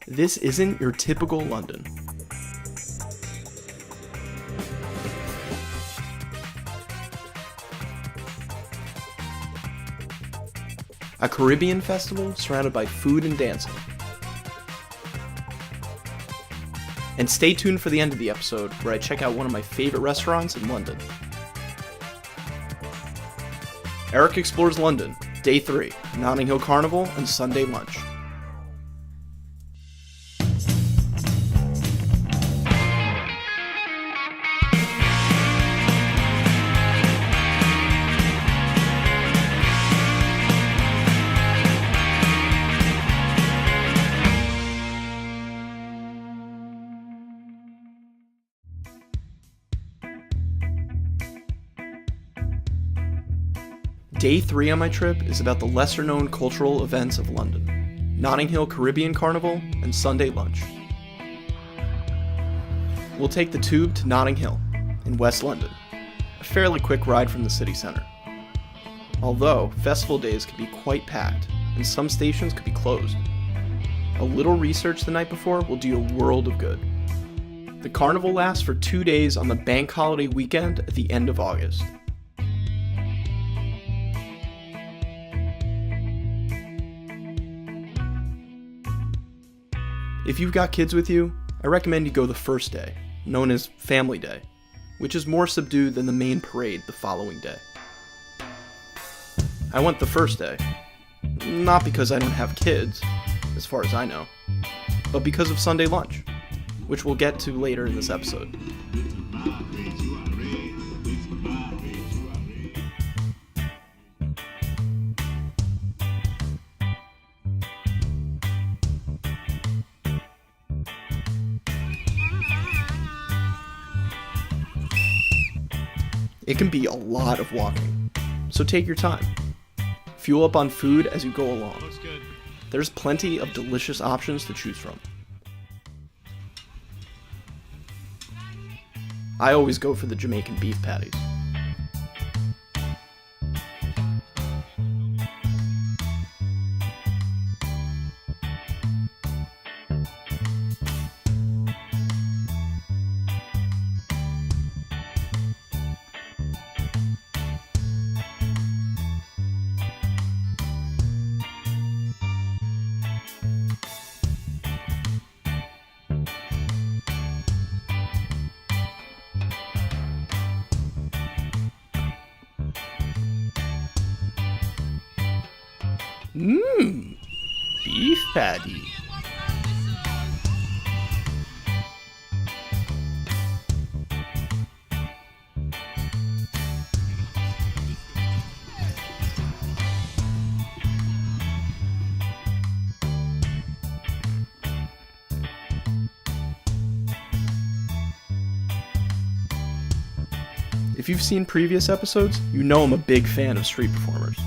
This isn't your typical London. A Caribbean festival surrounded by food and dancing. And stay tuned for the end of the episode where I check out one of my favorite restaurants in London. Eric Explores London, Day 3, Notting Hill Carnival and Sunday lunch. Day 3 on my trip is about the lesser-known cultural events of London, Notting Hill Caribbean Carnival and Sunday lunch. We'll take the tube to Notting Hill, in West London, a fairly quick ride from the city centre. Although, festival days can be quite packed, and some stations could be closed. A little research the night before will do you a world of good. The carnival lasts for 2 days on the bank holiday weekend at the end of August. If you've got kids with you, I recommend you go the first day, known as Family Day, which is more subdued than the main parade the following day. I went the first day, not because I don't have kids, as far as I know, but because of Sunday lunch, which we'll get to later in this episode. It can be a lot of walking, so take your time. Fuel up on food as you go along. There's plenty of delicious options to choose from. I always go for the Jamaican beef patties. Beef patty. If you've seen previous episodes, you know I'm a big fan of street performers.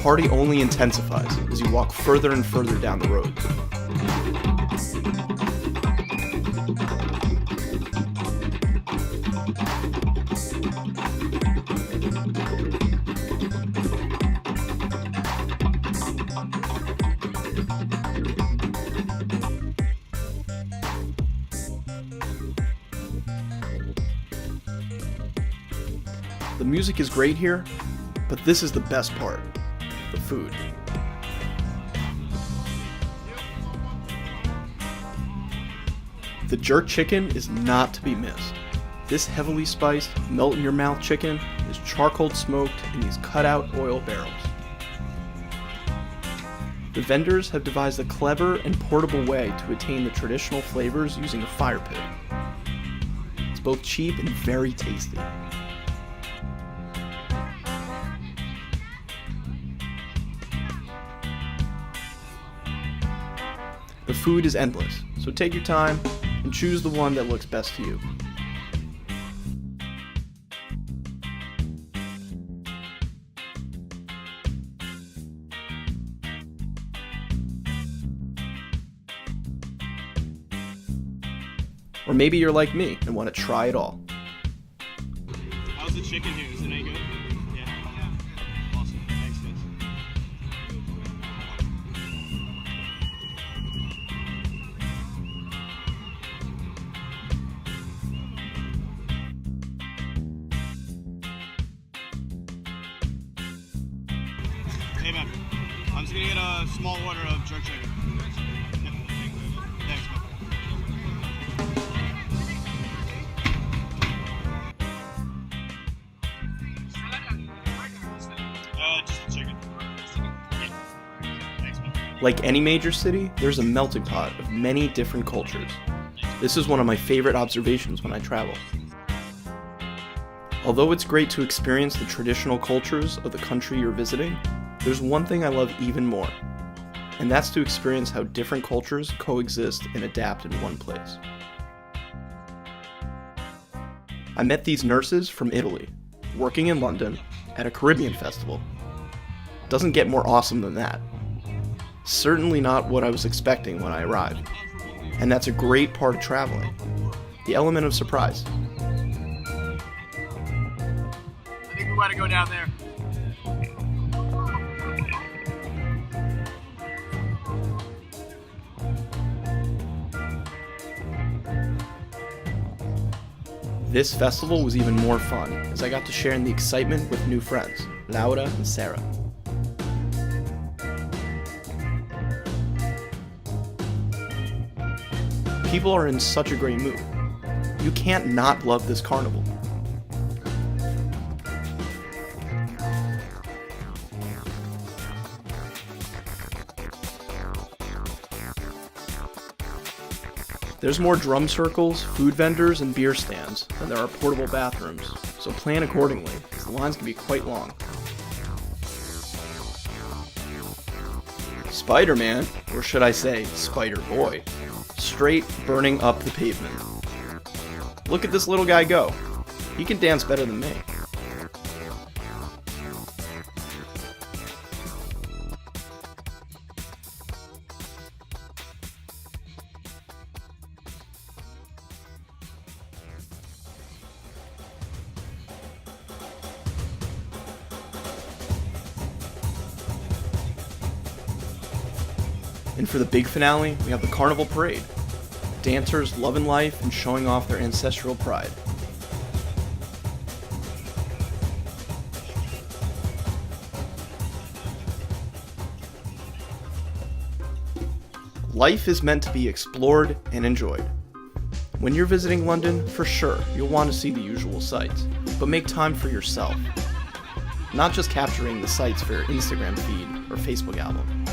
The party only intensifies as you walk further and further down the roads. The music is great here, but this is the best part. The food. The jerk chicken is not to be missed. This heavily spiced, melt-in-your-mouth chicken is charcoal smoked in these cut-out oil barrels. The vendors have devised a clever and portable way to attain the traditional flavors using a fire pit. It's both cheap and very tasty. The food is endless, so take your time and choose the one that looks best to you. Or maybe you're like me and want to try it all. How's the chicken here? Is it any good? Yeah. Awesome. Thanks, guys. Hey, man. I'm just gonna get a small order of jerk chicken. Yeah. Thanks, man. Just the chicken. Yeah. Thanks, man. Like any major city, there's a melting pot of many different cultures. This is one of my favorite observations when I travel. Although it's great to experience the traditional cultures of the country you're visiting, there's one thing I love even more, and that's to experience how different cultures coexist and adapt in one place. I met these nurses from Italy, working in London at a Caribbean festival. Doesn't get more awesome than that. Certainly not what I was expecting when I arrived. And that's a great part of traveling, the element of surprise. I think we want to go down there. This festival was even more fun, as I got to share in the excitement with new friends, Laura and Sarah. People are in such a great mood. You can't not love this carnival. There's more drum circles, food vendors, and beer stands than there are portable bathrooms, so plan accordingly, as the lines can be quite long. Spider-Man, or should I say, Spider-Boy, straight burning up the pavement. Look at this little guy go. He can dance better than me. And for the big finale, we have the Carnival Parade. Dancers loving life and showing off their ancestral pride. Life is meant to be explored and enjoyed. When you're visiting London, for sure, you'll want to see the usual sights, but make time for yourself. Not just capturing the sights for your Instagram feed or Facebook album.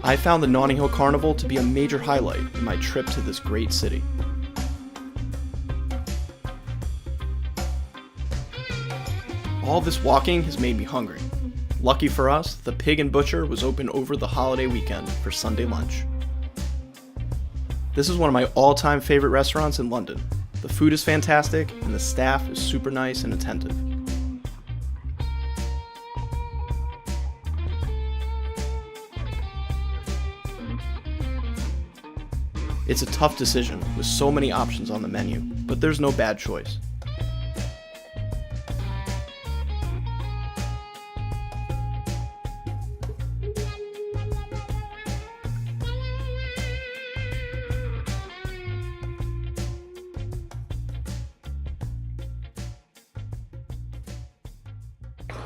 I found the Notting Hill Carnival to be a major highlight in my trip to this great city. All this walking has made me hungry. Lucky for us, the Pig and Butcher was open over the holiday weekend for Sunday lunch. This is one of my all-time favorite restaurants in London. The food is fantastic, and the staff is super nice and attentive. It's a tough decision with so many options on the menu, but there's no bad choice.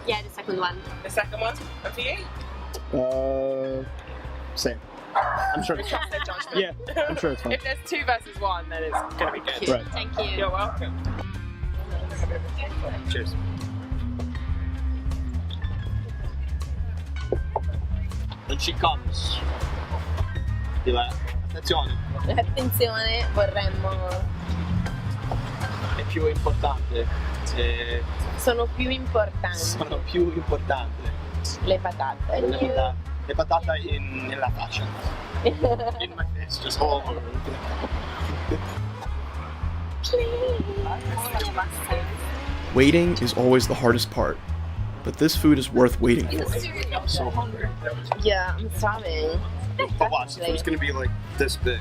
Yeah, the second one. The second one, up to you. Same. I'm sure. Trust their judgment. Yeah, I'm sure it's fine. If there's 2 versus 1, then it's going to be good. Right. Thank you. You're welcome. Cheers. Then she comes. Attenzione, Attenzione, vorremmo... è più importante. Sono più importanti Sono più importanti le patate. le patate nella faccia. In my face, just all over. Waiting is always the hardest part, but this food is worth waiting for. I'm so hungry. Yeah, I'm starving. But watch, the food's gonna be like this big.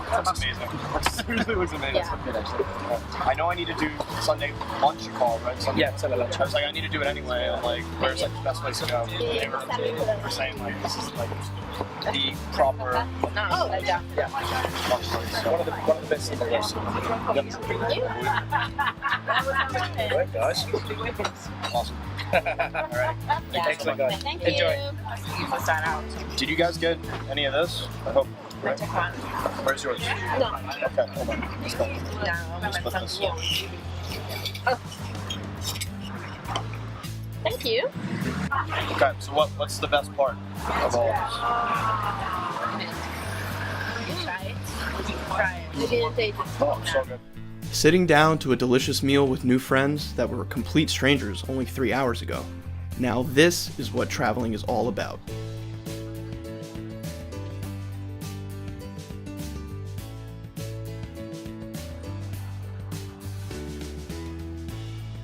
That's amazing. It really looks amazing. Yeah. I know I need to do Sunday lunch call, right? Sunday. Yeah, Sunday lunch. I was like, I need to do it anyway. I'm like, where's like the best place to go? They were saying like this is like the proper Oh, yeah. lunch place. So, One of the best in the world. Alright, guys. awesome. Alright. Excellent, guys. Thank Enjoy. you. Did you guys get any of this? I hope. Right? Where's yours? No. Okay, hold on. Let's go. No. Let's put this. Thank you. Okay, so what's the best part of all of Try it. You didn't taste it. this? Oh, so good. Sitting down to a delicious meal with new friends that were complete strangers only 3 hours ago. Now this is what traveling is all about.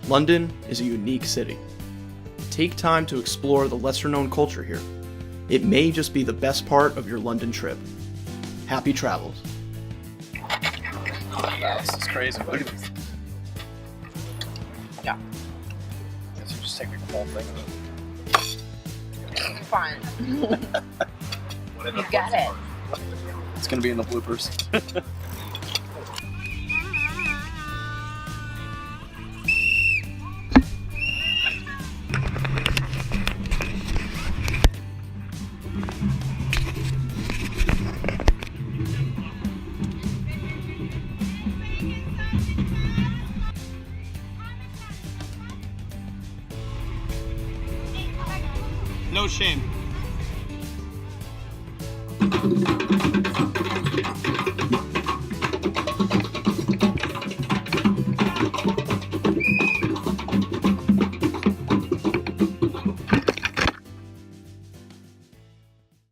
London is a unique city. Take time to explore the lesser-known culture here. It may just be the best part of your London trip. Happy travels. Wow, this is crazy. Look at this. Yeah. I guess you just take the whole thing. Fun. You got it. It's gonna be in the bloopers. No shame.